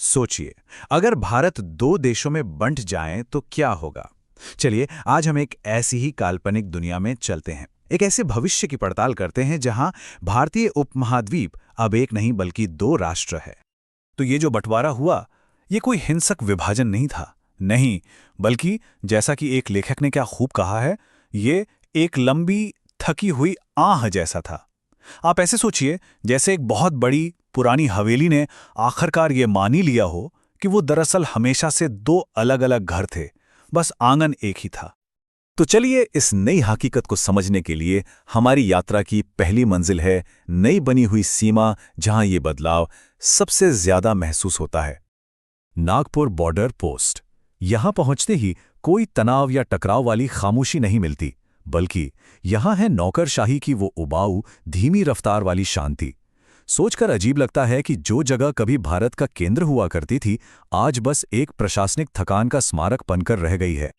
सोचिए, अगर भारत दो देशों में बंट जाए तो क्या होगा। चलिए आज हम एक ऐसी ही काल्पनिक दुनिया में चलते हैं, एक ऐसे भविष्य की पड़ताल करते हैं जहां भारतीय उपमहाद्वीप अब एक नहीं बल्कि दो राष्ट्र है। तो ये जो बंटवारा हुआ, ये कोई हिंसक विभाजन नहीं था, नहीं, बल्कि जैसा कि एक लेखक ने क्या खूब कहा है, ये एक लंबी थकी हुई आह जैसा था। आप ऐसे सोचिए जैसे एक बहुत बड़ी पुरानी हवेली ने आखिरकार ये मान ही लिया हो कि वो दरअसल हमेशा से दो अलग अलग घर थे, बस आंगन एक ही था। तो चलिए इस नई हकीकत को समझने के लिए हमारी यात्रा की पहली मंजिल है नई बनी हुई सीमा, जहां ये बदलाव सबसे ज्यादा महसूस होता है। Nagpur border post. यहां पहुंचते ही कोई तनाव या टकराव वाली खामोशी नहीं मिलती, बल्कि यहां है नौकरशाही की वो उबाऊ धीमी रफ्तार वाली शांति। सोचकर अजीब लगता है कि जो जगह कभी भारत का केंद्र हुआ करती थी, आज बस एक प्रशासनिक थकान का स्मारक बनकर रह गई है।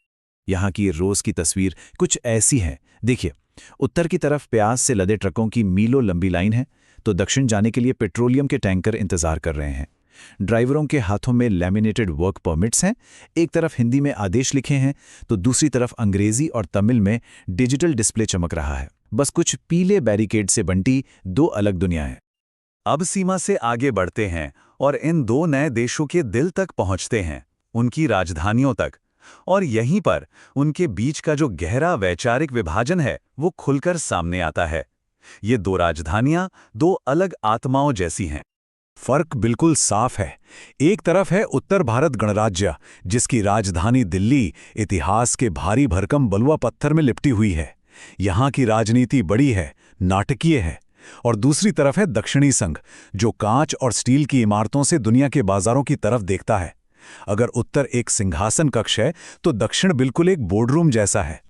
यहाँ की रोज की तस्वीर कुछ ऐसी है। देखिए, उत्तर की तरफ प्याज से लदे ट्रकों की मीलों लंबी लाइन है, तो दक्षिण जाने के लिए पेट्रोलियम के टैंकर इंतजार कर रहे हैं। ड्राइवरों के हाथों में लैमिनेटेड वर्क परमिट्स हैं, एक तरफ हिंदी में आदेश लिखे हैं तो दूसरी तरफ अंग्रेजी और तमिल में डिजिटल डिस्प्ले चमक रहा है। बस कुछ पीले बैरिकेड से बंटी दो अलग दुनियाएं। अब सीमा से आगे बढ़ते हैं और इन दो नए देशों के दिल तक पहुंचते हैं, उनकी राजधानियों तक। और यहीं पर उनके बीच का जो गहरा वैचारिक विभाजन है वो खुलकर सामने आता है। ये दो राजधानियां दो अलग आत्माओं जैसी हैं। फर्क बिल्कुल साफ है। एक तरफ है उत्तर भारत गणराज्य, जिसकी राजधानी दिल्ली इतिहास के भारी भरकम बलुआ पत्थर में लिपटी हुई है। यहाँ की राजनीति बड़ी है, नाटकीय है। और दूसरी तरफ है दक्षिणी संघ, जो कांच और स्टील की इमारतों से दुनिया के बाजारों की तरफ देखता है। अगर उत्तर एक सिंहासन कक्ष है तो दक्षिण बिल्कुल एक बोर्डरूम जैसा है।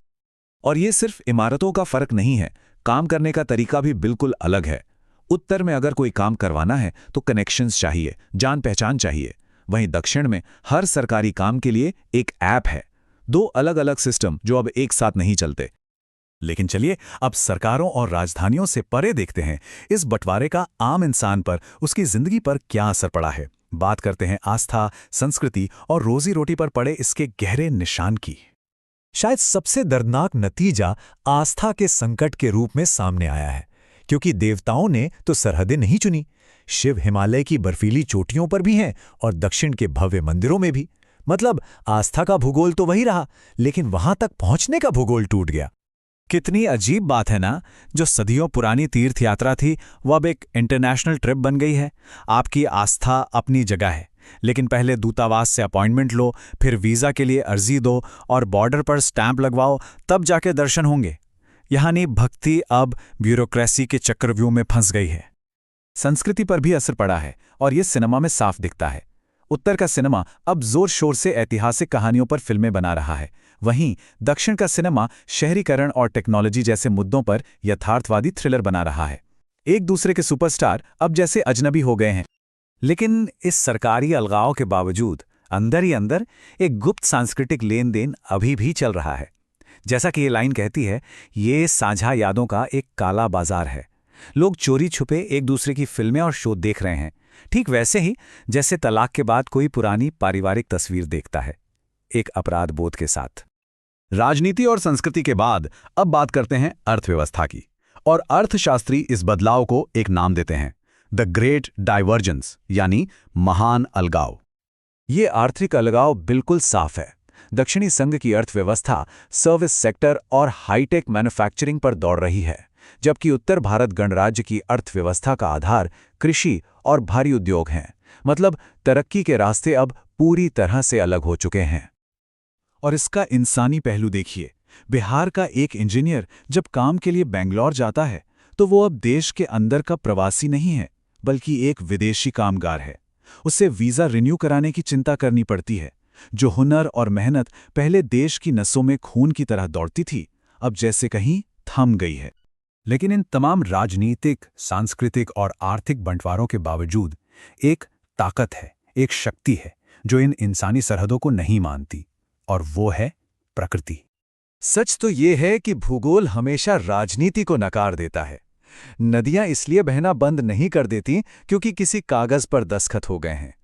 और ये सिर्फ इमारतों का फर्क नहीं है, काम करने का तरीका भी बिल्कुल अलग है। उत्तर में अगर कोई काम करवाना है तो कनेक्शंस चाहिए, जान पहचान चाहिए। वहीं दक्षिण में हर सरकारी काम के लिए एक ऐप है। दो अलग अलग सिस्टम जो अब एक साथ नहीं चलते। लेकिन चलिए अब सरकारों और राजधानियों से परे देखते हैं, इस बंटवारे का आम इंसान पर, उसकी जिंदगी पर क्या असर पड़ा है। बात करते हैं आस्था, संस्कृति और रोजी रोटी पर पड़े इसके गहरे निशान की। शायद सबसे दर्दनाक नतीजा आस्था के संकट के रूप में सामने आया है, क्योंकि देवताओं ने तो सरहदें नहीं चुनी। शिव हिमालय की बर्फीली चोटियों पर भी हैं और दक्षिण के भव्य मंदिरों में भी। मतलब आस्था का भूगोल तो वही रहा, लेकिन वहां तक पहुंचने का भूगोल टूट गया। कितनी अजीब बात है ना, जो सदियों पुरानी तीर्थ यात्रा थी वो अब एक इंटरनेशनल ट्रिप बन गई है। आपकी आस्था अपनी जगह है, लेकिन पहले दूतावास से अपॉइंटमेंट लो, फिर वीज़ा के लिए अर्जी दो और बॉर्डर पर स्टैंप लगवाओ, तब जाके दर्शन होंगे। यहाँ भक्ति अब ब्यूरोक्रेसी के चक्रव्यूह में फंस गई है। संस्कृति पर भी असर पड़ा है और ये सिनेमा में साफ दिखता है। उत्तर का सिनेमा अब जोर शोर से ऐतिहासिक कहानियों पर फिल्में बना रहा है, वहीं दक्षिण का सिनेमा शहरीकरण और टेक्नोलॉजी जैसे मुद्दों पर यथार्थवादी थ्रिलर बना रहा है। एक दूसरे के सुपरस्टार अब जैसे अजनबी हो गए हैं। लेकिन इस सरकारी अलगाव के बावजूद अंदर ही अंदर एक गुप्त सांस्कृतिक लेन देन अभी भी चल रहा है। जैसा कि ये लाइन कहती है, ये साझा यादों का एक काला बाजार है। लोग चोरी छुपे एक दूसरे की फिल्में और शो देख रहे हैं, ठीक वैसे ही जैसे तलाक के बाद कोई पुरानी पारिवारिक तस्वीर देखता है, एक अपराध बोध के साथ। राजनीति और संस्कृति के बाद अब बात करते हैं अर्थव्यवस्था की, और अर्थशास्त्री इस बदलाव को एक नाम देते हैं, द ग्रेट डाइवर्जेंस, यानी महान अलगाव। ये आर्थिक अलगाव बिल्कुल साफ है। दक्षिणी संघ की अर्थव्यवस्था सर्विस सेक्टर और हाईटेक मैन्युफैक्चरिंग पर दौड़ रही है, जबकि उत्तर भारत गणराज्य की अर्थव्यवस्था का आधार कृषि और भारी उद्योग हैं। मतलब तरक्की के रास्ते अब पूरी तरह से अलग हो चुके हैं। और इसका इंसानी पहलू देखिए। बिहार का एक इंजीनियर जब काम के लिए बेंगलौर जाता है तो वो अब देश के अंदर का प्रवासी नहीं है, बल्कि एक विदेशी कामगार है। उसे वीज़ा रिन्यू कराने की चिंता करनी पड़ती है। जो हुनर और मेहनत पहले देश की नसों में खून की तरह दौड़ती थी, अब जैसे कहीं थम गई है। लेकिन इन तमाम राजनीतिक, सांस्कृतिक और आर्थिक बंटवारों के बावजूद एक ताकत है, एक शक्ति है जो इन इंसानी सरहदों को नहीं मानती, और वो है प्रकृति। सच तो ये है कि भूगोल हमेशा राजनीति को नकार देता है। नदियां इसलिए बहना बंद नहीं कर देती क्योंकि किसी कागज पर दस्तखत हो गए हैं।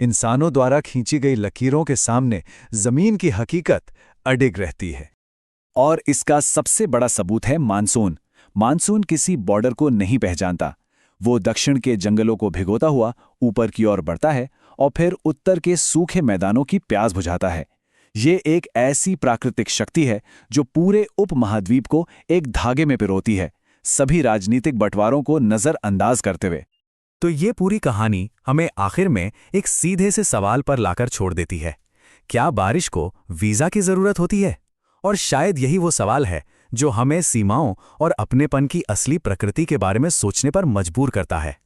इंसानों द्वारा खींची गई लकीरों के सामने जमीन की हकीकत अडिग रहती है। और इसका सबसे बड़ा सबूत है मानसून। मानसून किसी बॉर्डर को नहीं पहचानता। वो दक्षिण के जंगलों को भिगोता हुआ ऊपर की ओर बढ़ता है और फिर उत्तर के सूखे मैदानों की प्यास बुझाता है। ये एक ऐसी प्राकृतिक शक्ति है जो पूरे उपमहाद्वीप को एक धागे में पिरोती है, सभी राजनीतिक बंटवारों को नजरअंदाज करते हुए। तो ये पूरी कहानी हमें आखिर में एक सीधे से सवाल पर लाकर छोड़ देती है। क्या बारिश को वीजा की जरूरत होती है? और शायद यही वो सवाल है जो हमें सीमाओं और अपनेपन की असली प्रकृति के बारे में सोचने पर मजबूर करता है।